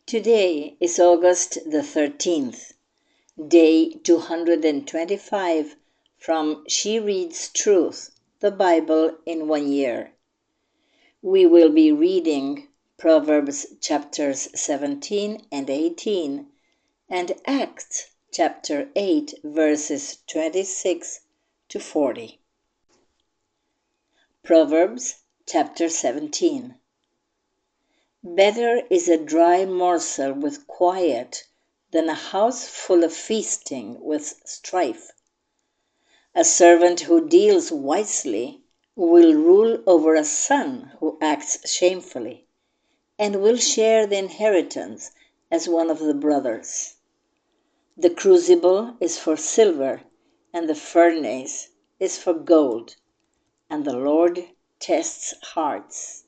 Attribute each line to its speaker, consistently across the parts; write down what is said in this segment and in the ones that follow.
Speaker 1: Today is August the 13th, day 225 from She Reads Truth, the Bible in 1 year. We will be reading Proverbs chapters 17 and 18 and Acts chapter 8 verses 26 to 40. Proverbs chapter 17. Better is a dry morsel with quiet than a house full of feasting with strife. A servant who deals wisely will rule over a son who acts shamefully, and will share the inheritance as one of the brothers. The crucible is for silver, and the furnace is for gold, and the Lord tests hearts.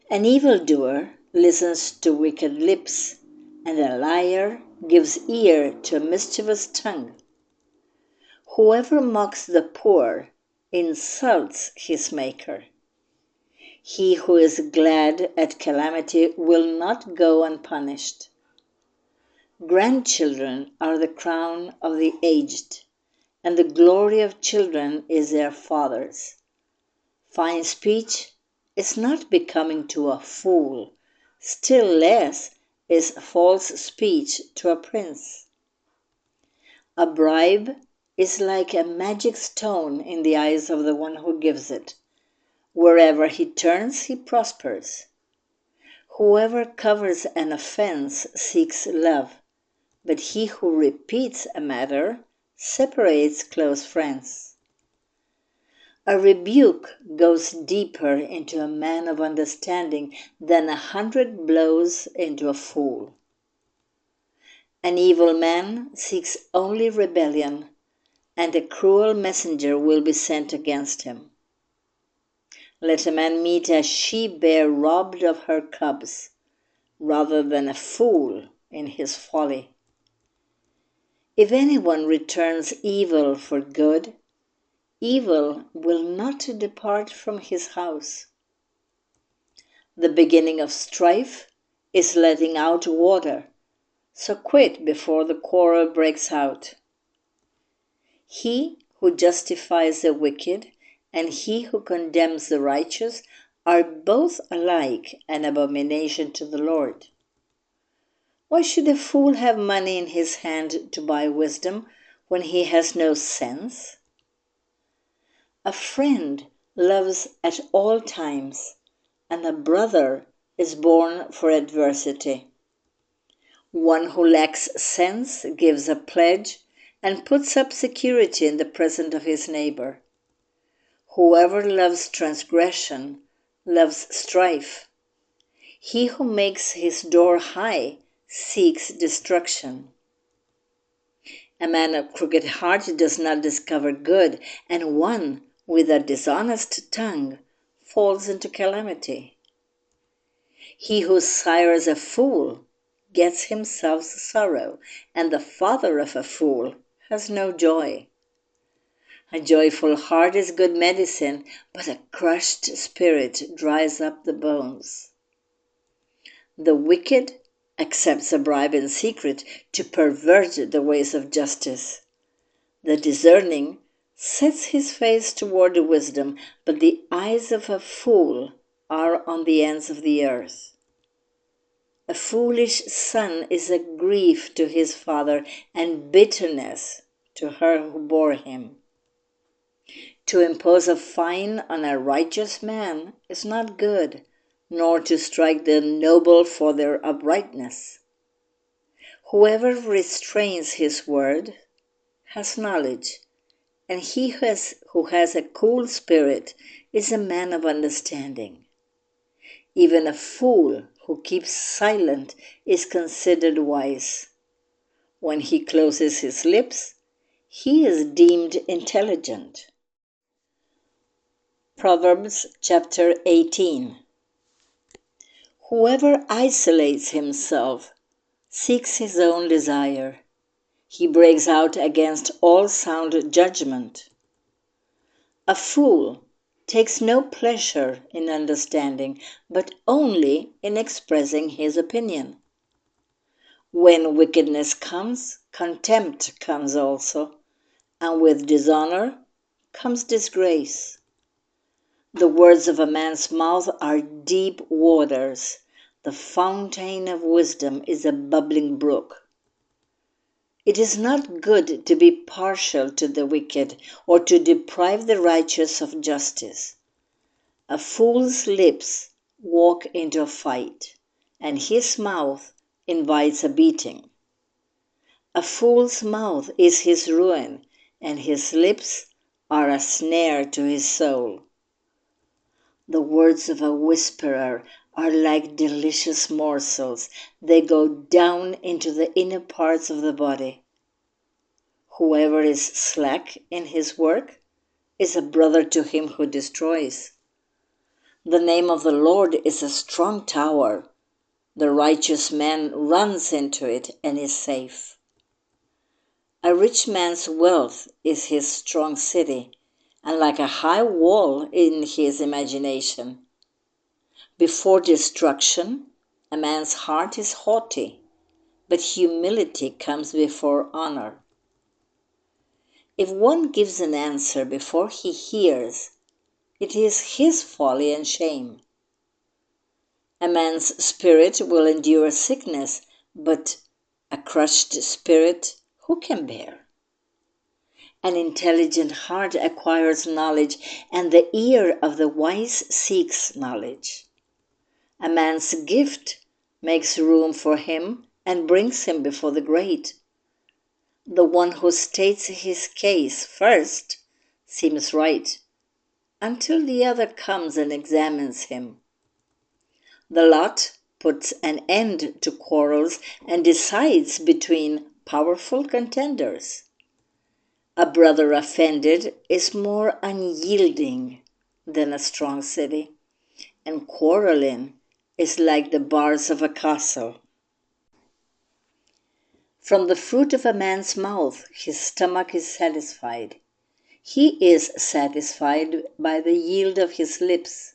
Speaker 1: An evildoer listens to wicked lips, and a liar gives ear to a mischievous tongue. Whoever mocks the poor insults his Maker. He who is glad at calamity will not go unpunished. Grandchildren are the crown of the aged, and the glory of children is their fathers. Fine speech is not becoming to a fool, still less is false speech to a prince. A bribe is like a magic stone in the eyes of the one who gives it. Wherever he turns, he prospers. Whoever covers an offense seeks love, but he who repeats a matter separates close friends. A rebuke goes deeper into a man of understanding than 100 blows into a fool. An evil man seeks only rebellion, and a cruel messenger will be sent against him. Let a man meet a she-bear robbed of her cubs, rather than a fool in his folly. If anyone returns evil for good, evil will not depart from his house. The beginning of strife is letting out water, so quit before the quarrel breaks out. He who justifies the wicked and he who condemns the righteous are both alike an abomination to the Lord. Why should a fool have money in his hand to buy wisdom when he has no sense? A friend loves at all times, and a brother is born for adversity. One who lacks sense gives a pledge and puts up security in the presence of his neighbor. Whoever loves transgression loves strife. He who makes his door high seeks destruction. A man of crooked heart does not discover good, and one with a dishonest tongue falls into calamity. He who sires a fool gets himself sorrow, and the father of a fool has no joy. A joyful heart is good medicine, but a crushed spirit dries up the bones. The wicked accepts a bribe in secret to pervert the ways of justice. The discerning sets his face toward wisdom, but the eyes of a fool are on the ends of the earth. A foolish son is a grief to his father and bitterness to her who bore him. To impose a fine on a righteous man is not good, nor to strike the noble for their uprightness. Whoever restrains his word has knowledge, and he who has a cool spirit is a man of understanding. Even a fool who keeps silent is considered wise. When he closes his lips, he is deemed intelligent. Proverbs chapter 18. Whoever isolates himself seeks his own desire. He breaks out against all sound judgment. A fool takes no pleasure in understanding, but only in expressing his opinion. When wickedness comes, contempt comes also, and with dishonor comes disgrace. The words of a man's mouth are deep waters. The fountain of wisdom is a bubbling brook. It is not good to be partial to the wicked or to deprive the righteous of justice. A fool's lips walk into a fight, and his mouth invites a beating. A fool's mouth is his ruin, and his lips are a snare to his soul. The words of a whisperer are like delicious morsels. They go down into the inner parts of the body. Whoever is slack in his work is a brother to him who destroys. The name of the Lord is a strong tower. The righteous man runs into it and is safe. A rich man's wealth is his strong city, and like a high wall in his imagination. Before destruction, a man's heart is haughty, but humility comes before honor. If one gives an answer before he hears, it is his folly and shame. A man's spirit will endure sickness, but a crushed spirit who can bear? An intelligent heart acquires knowledge, and the ear of the wise seeks knowledge. A man's gift makes room for him and brings him before the great. The one who states his case first seems right, until the other comes and examines him. The lot puts an end to quarrels and decides between powerful contenders. A brother offended is more unyielding than a strong city, and quarreling is like the bars of a castle. From the fruit of a man's mouth his stomach is satisfied. He is satisfied by the yield of his lips.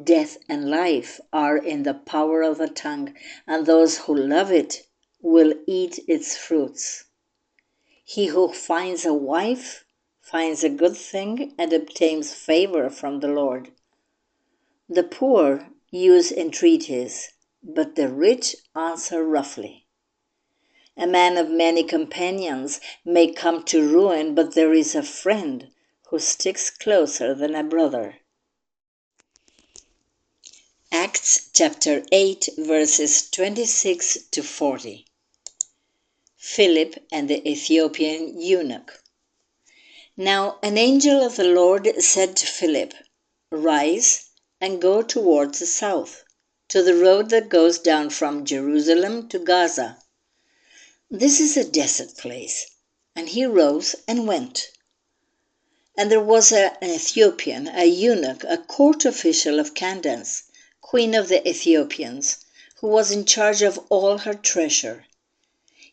Speaker 1: Death and life are in the power of the tongue, and those who love it will eat its fruits. He who finds a wife finds a good thing and obtains favor from the Lord. The poor use entreaties, but the rich answer roughly. A man of many companions may come to ruin, but there is a friend who sticks closer than a brother. Acts chapter 8, verses 26 to 40. Philip and the Ethiopian eunuch. Now an angel of the Lord said to Philip, "Rise and go towards the south, to the road that goes down from Jerusalem to Gaza. This is a desert place." And he rose and went. And there was an Ethiopian, a eunuch, a court official of Candace, queen of the Ethiopians, who was in charge of all her treasure.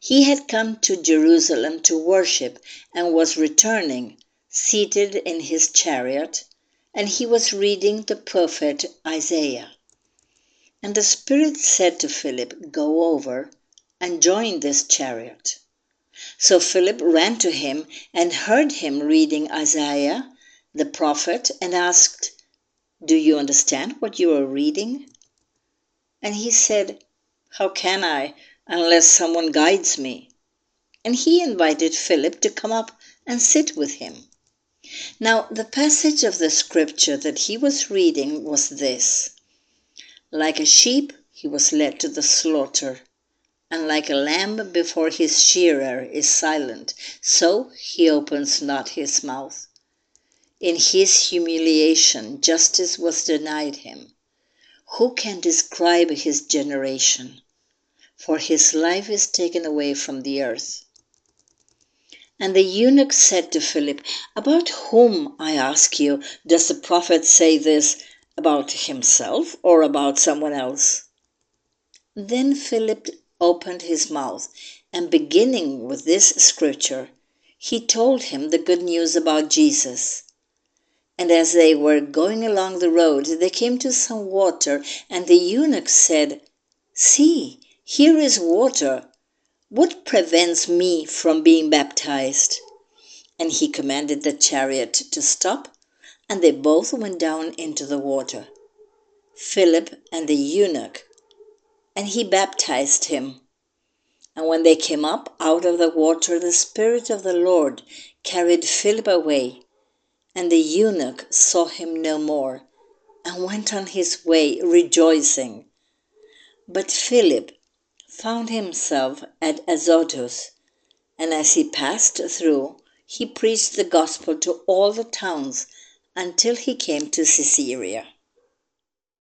Speaker 1: He had come to Jerusalem to worship and was returning, seated in his chariot, and he was reading the prophet Isaiah. And the Spirit said to Philip, "Go over and join this chariot." So Philip ran to him and heard him reading Isaiah, the prophet, and asked, "Do you understand what you are reading?" And he said, "How can I, unless someone guides me?" And he invited Philip to come up and sit with him. Now the passage of the scripture that he was reading was this: "Like a sheep he was led to the slaughter, and like a lamb before his shearer is silent, so he opens not his mouth. In his humiliation justice was denied him. Who can describe his generation? For his life is taken away from the earth." And the eunuch said to Philip, "About whom, I ask you, does the prophet say this? About himself or about someone else?" Then Philip opened his mouth, and beginning with this scripture, he told him the good news about Jesus. And as they were going along the road, they came to some water, and the eunuch said, "See, Here is water. What prevents me from being baptized?" And he commanded the chariot to stop, and they both went down into the water, Philip and the eunuch, and he baptized him. And when they came up out of the water, the Spirit of the Lord carried Philip away, and the eunuch saw him no more, and went on his way rejoicing. But Philip found himself at Azotus, and as he passed through, he preached the gospel to all the towns until he came to Caesarea.